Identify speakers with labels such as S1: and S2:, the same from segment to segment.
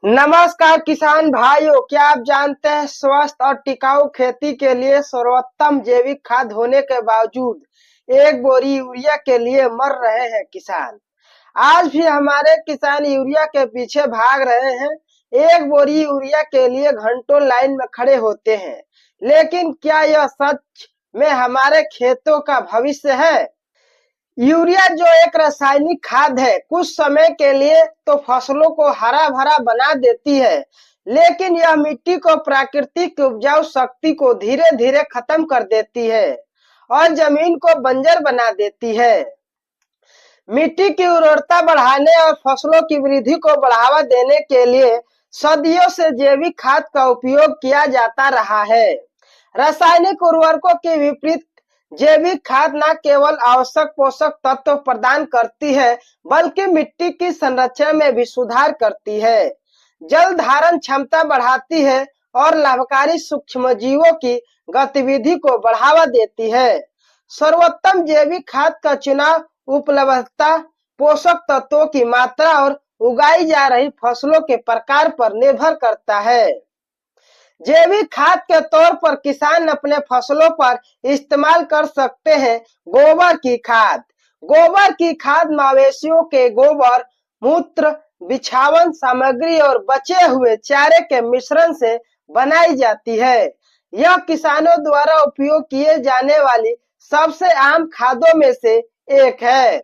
S1: नमस्कार किसान भाइयों, क्या आप जानते हैं स्वस्थ और टिकाऊ खेती के लिए सर्वोत्तम जैविक खाद होने के बावजूद एक बोरी यूरिया के लिए मर रहे हैं किसान। आज भी हमारे किसान यूरिया के पीछे भाग रहे हैं। एक बोरी यूरिया के लिए घंटों लाइन में खड़े होते हैं, लेकिन क्या यह सच में हमारे खेतों का भविष्य है? यूरिया जो एक रासायनिक खाद है, कुछ समय के लिए तो फसलों को हरा भरा बना देती है, लेकिन यह मिट्टी को प्राकृतिक उपजाऊ शक्ति को धीरे धीरे खत्म कर देती है और जमीन को बंजर बना देती है। मिट्टी की उर्वरता बढ़ाने और फसलों की वृद्धि को बढ़ावा देने के लिए सदियों से जैविक खाद का उपयोग किया जाता रहा है। रासायनिक उर्वरकों के विपरीत जैविक खाद न केवल आवश्यक पोषक तत्व प्रदान करती है, बल्कि मिट्टी की संरचना में भी सुधार करती है, जल धारण क्षमता बढ़ाती है और लाभकारी सूक्ष्मजीवों की गतिविधि को बढ़ावा देती है। सर्वोत्तम जैविक खाद का चुनाव उपलब्धता, पोषक तत्वों की मात्रा और उगाई जा रही फसलों के प्रकार पर निर्भर करता है। जैविक खाद के तौर पर किसान अपने फसलों पर इस्तेमाल कर सकते हैं गोबर की खाद। गोबर की खाद मवेशियों के गोबर, मूत्र, बिछावन सामग्री और बचे हुए चारे के मिश्रण से बनाई जाती है। यह किसानों द्वारा उपयोग किए जाने वाली सबसे आम खादों में से एक है।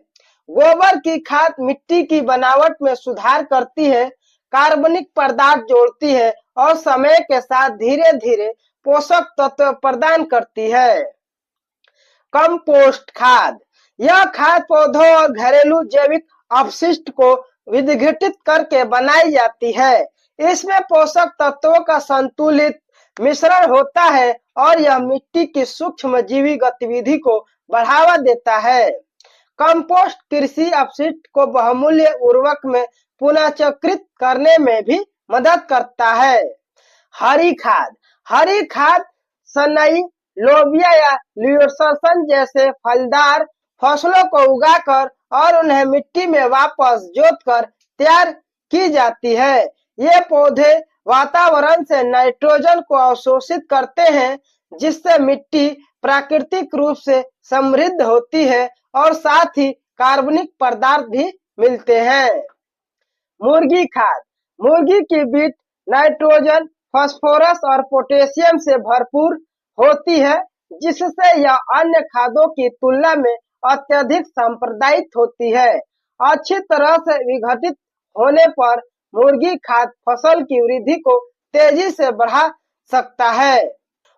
S1: गोबर की खाद मिट्टी की बनावट में सुधार करती है, कार्बनिक पदार्थ जोड़ती है और समय के साथ धीरे धीरे पोषक तत्व प्रदान करती है। कंपोस्ट खाद, यह खाद पौधों और घरेलू जैविक अपशिष्ट को विघटित करके बनाई जाती है। इसमें पोषक तत्वों का संतुलित मिश्रण होता है और यह मिट्टी की सूक्ष्मजीवी गतिविधि को बढ़ावा देता है। कंपोस्ट कृषि अपशिष्ट को बहुमूल्य उर्वरक में पुनर्चक्रित करने में भी मदद करता है। हरी खाद, हरी खाद सनई, लोबिया या ल्यूसर्सन जैसे फलदार फसलों को उगाकर और उन्हें मिट्टी में वापस जोतकर तैयार की जाती है। ये पौधे वातावरण से नाइट्रोजन को अवशोषित करते हैं, जिससे मिट्टी प्राकृतिक रूप से समृद्ध होती है और साथ ही कार्बनिक पदार्थ भी मिलते हैं। मुर्गी खाद, मुर्गी की बीट नाइट्रोजन, फास्फोरस और पोटेशियम से भरपूर होती है, जिससे यह अन्य खादों की तुलना में अत्यधिक सांप्रदायिक होती है। अच्छी तरह से विघटित होने पर मुर्गी खाद फसल की वृद्धि को तेजी से बढ़ा सकता है।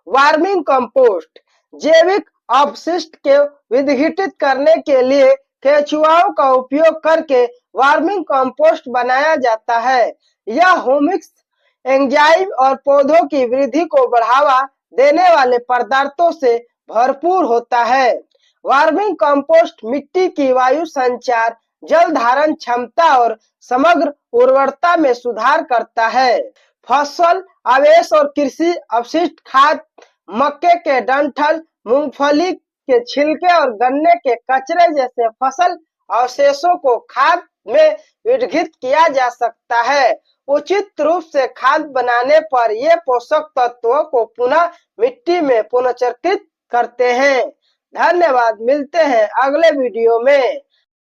S1: वार्मिंग कंपोस्ट, जैविक अपशिष्ट के विघटित करने के लिए केचुआओं का उपयोग करके वार्मिंग कंपोस्ट बनाया जाता है। यह ह्यूमिक एंजाइम और पौधों की वृद्धि को बढ़ावा देने वाले पदार्थों से भरपूर होता है। वार्मिंग कंपोस्ट मिट्टी की वायु संचार, जल धारण क्षमता और समग्र उर्वरता में सुधार करता है। फसल अवशेष और कृषि अपशिष्ट खाद, मक्के के डंठल, मूंगफली के छिलके और गन्ने के कचरे जैसे फसल अवशेषों को खाद में विघटित किया जा सकता है। उचित रूप से खाद बनाने पर ये पोषक तत्वों को पुनः मिट्टी में पुनर्चक्रित करते हैं। धन्यवाद, मिलते हैं अगले वीडियो में।